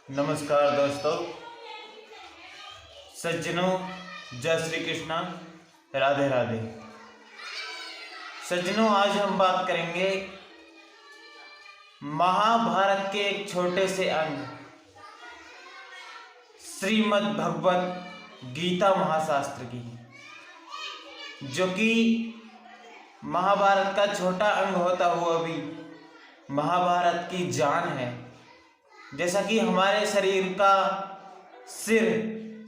नमस्कार दोस्तों, सज्जनों, जय श्री कृष्णा, राधे राधे। सज्जनों, आज हम बात करेंगे महाभारत के एक छोटे से अंग श्रीमद् भगवत गीता महाशास्त्र की, जो कि महाभारत का छोटा अंग होता हुआ भी महाभारत की जान है। जैसा कि हमारे शरीर का सिर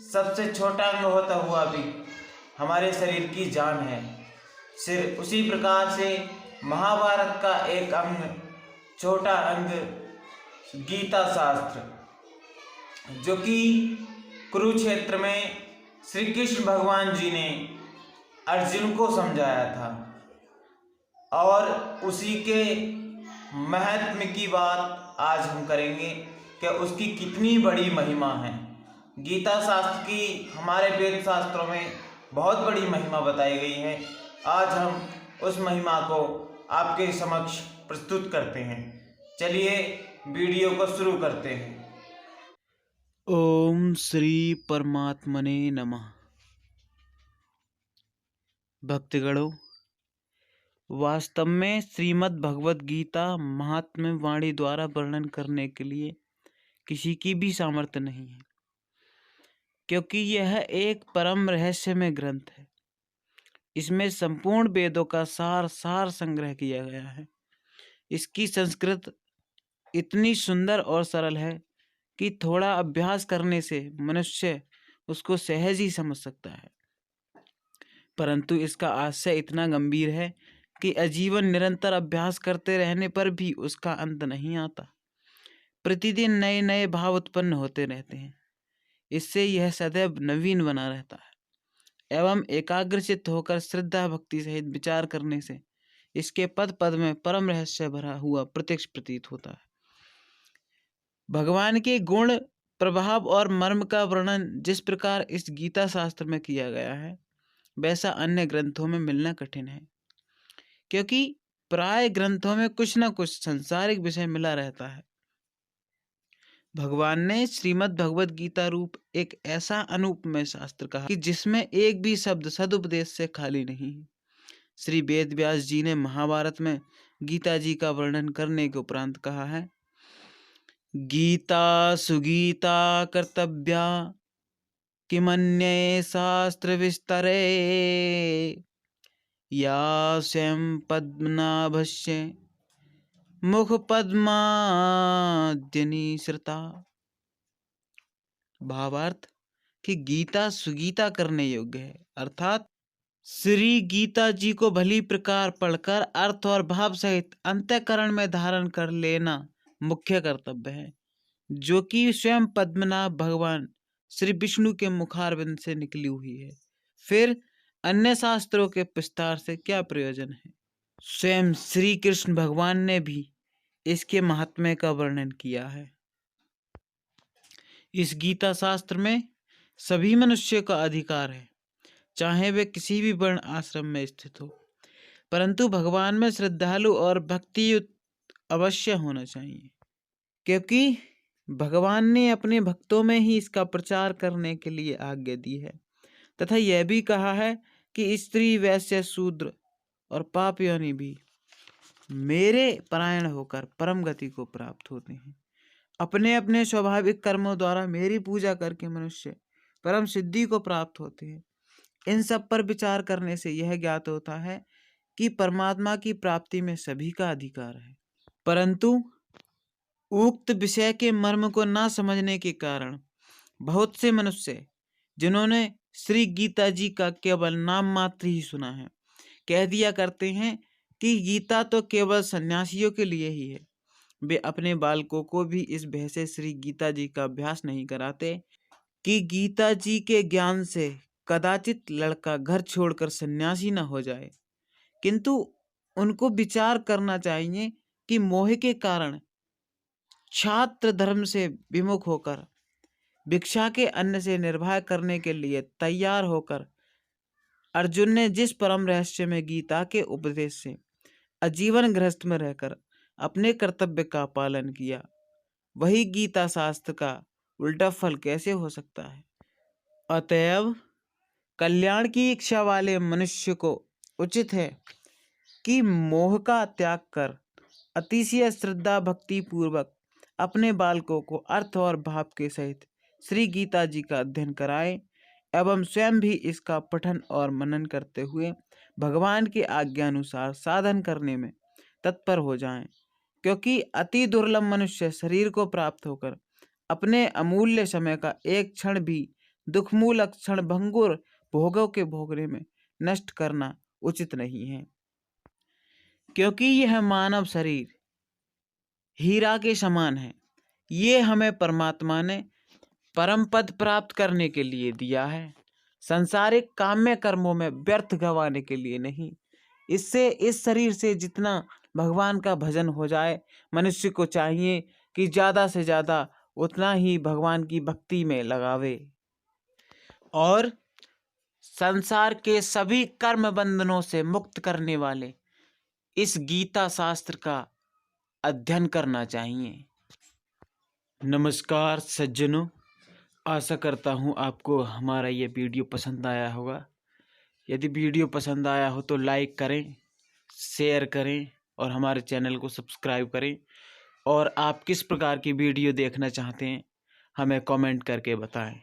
सबसे छोटा अंग होता हुआ भी हमारे शरीर की जान है, सिर उसी प्रकार से महाभारत का एक अंग, छोटा अंग गीता शास्त्र, जो कि कुरुक्षेत्र में श्री कृष्ण भगवान जी ने अर्जुन को समझाया था, और उसी के महत्व की बात आज हम करेंगे कि उसकी कितनी बड़ी महिमा है। गीता शास्त्र की हमारे वेद शास्त्रों में बहुत बड़ी महिमा बताई गई है। आज हम उस महिमा को आपके समक्ष प्रस्तुत करते हैं। चलिए वीडियो को शुरू करते हैं। ओम श्री परमात्मने नमः। भक्तगणों, वास्तव में श्रीमद् भगवत गीता महात्म्य वाणी द्वारा वर्णन करने के लिए किसी की भी सामर्थ्य नहीं है, क्योंकि यह एक परम रहस्यमय ग्रंथ है। इसमें संपूर्ण वेदों का सार संग्रह किया गया है। इसकी संस्कृत इतनी सुंदर और सरल है कि थोड़ा अभ्यास करने से मनुष्य उसको सहज ही समझ सकता है, परंतु इसका आशय इतना गंभीर है कि आजीवन निरंतर अभ्यास करते रहने पर भी उसका अंत नहीं आता। प्रतिदिन नए नए भाव उत्पन्न होते रहते हैं। इससे यह सदैव नवीन बना रहता है एवं एकाग्रचित्त होकर श्रद्धा भक्ति सहित विचार करने से इसके पद पद में परम रहस्य भरा हुआ प्रत्यक्ष प्रतीत होता है। भगवान के गुण, प्रभाव और मर्म का वर्णन जिस प्रकार इस गीता शास्त्र में किया गया है, वैसा अन्य ग्रंथों में मिलना कठिन है, क्योंकि प्राय ग्रंथों में कुछ न कुछ सांसारिक विषय मिला रहता है। भगवान ने श्रीमद् भगवत गीता रूप एक ऐसा अनुपमय शास्त्र कहा कि जिसमें एक भी शब्द सदुपदेश से खाली नहीं है। श्री वेद व्यास जी ने महाभारत में गीता जी का वर्णन करने के उपरांत कहा है, गीता सुगीता कर्तव्या किमन्ये शास्त्र विस्तरे या स्वयं पद्मनाभस्य मुख पद्माद्यनि श्रुता। भावार्थ कि गीता सुगीता करने योग्य है, अर्थात श्री गीता जी को भली प्रकार पढ़कर अर्थ और भाव सहित अंतःकरण में धारण कर लेना मुख्य कर्तव्य है, जो कि स्वयं पद्मनाभ भगवान श्री विष्णु के मुखारविंद से निकली हुई है। फिर अन्य शास्त्रों के विस्तार से क्या प्रयोजन है। स्वयं श्री कृष्ण भगवान ने भी इसके महात्म्य का वर्णन किया है। इस गीता शास्त्र में सभी मनुष्य का अधिकार है, चाहे वे किसी भी वर्ण आश्रम में स्थित हो, परंतु भगवान में श्रद्धालु और भक्तियुक्त अवश्य होना चाहिए, क्योंकि भगवान ने अपने भक्तों में ही इसका प्रचार करने के लिए आज्ञा दी है, तथा यह भी कहा है कि स्त्री, वैश्य, शूद्र और पाप योनि भी मेरे परायण होकर परम गति को प्राप्त होते हैं। अपने अपने स्वाभाविक कर्मों द्वारा मेरी पूजा करके मनुष्य परम सिद्धि को प्राप्त होते हैं। इन सब पर विचार करने से यह ज्ञात होता है कि परमात्मा की प्राप्ति में सभी का अधिकार है, परंतु उक्त विषय के मर्म को ना समझने के कारण बहुत से मनुष्य, जिन्होंने श्री गीता जी का केवल नाम मात्र ही सुना है, कह दिया करते हैं कि गीता तो केवल सन्यासियों के लिए ही है। वे अपने बालकों को भी इस भय से श्री गीता जी का अभ्यास नहीं कराते कि गीता जी के ज्ञान से कदाचित लड़का घर छोड़कर सन्यासी न हो जाए, किंतु उनको विचार करना चाहिए कि मोह के कारण छात्र धर्म से विमुख होकर भिक्षा के अन्न से निर्वाह करने के लिए तैयार होकर अर्जुन ने जिस परम रहस्य में गीता के उपदेश से आजीवन गृहस्थ में रहकर अपने कर्तव्य का पालन किया, वही गीता शास्त्र का उल्टा फल कैसे हो सकता है? अतएव कल्याण की इच्छा वाले मनुष्य को उचित है कि मोह का त्याग कर अतिशय श्रद्धा भक्ति पूर्वक अपने बालकों को अर्थ और भाव के सहित श्री गीता जी का अध्ययन कराए एवं स्वयं भी इसका पठन और मनन करते हुए भगवान की आज्ञा अनुसार साधन करने में तत्पर हो जाएं, क्योंकि अति दुर्लभ मनुष्य शरीर को प्राप्त होकर अपने अमूल्य समय का एक क्षण भी दुखमूलक क्षण भंगुर भोगों के भोगने में नष्ट करना उचित नहीं है, क्योंकि यह मानव शरीर हीरा के समान है। ये हमें परमात्मा ने परम पद प्राप्त करने के लिए दिया है, सांसारिक काम्य कर्मों में व्यर्थ गंवाने के लिए नहीं। इससे इस शरीर से जितना भगवान का भजन हो जाए, मनुष्य को चाहिए कि ज़्यादा से ज़्यादा उतना ही भगवान की भक्ति में लगावे और संसार के सभी कर्म बंधनों से मुक्त करने वाले इस गीता शास्त्र का अध्ययन करना चाहिए। नमस्कार सज्जनों, आशा करता हूँ आपको हमारा ये वीडियो पसंद आया होगा। यदि वीडियो पसंद आया हो तो लाइक करें, शेयर करें और हमारे चैनल को सब्सक्राइब करें। और आप किस प्रकार की वीडियो देखना चाहते हैं हमें कमेंट करके बताएं।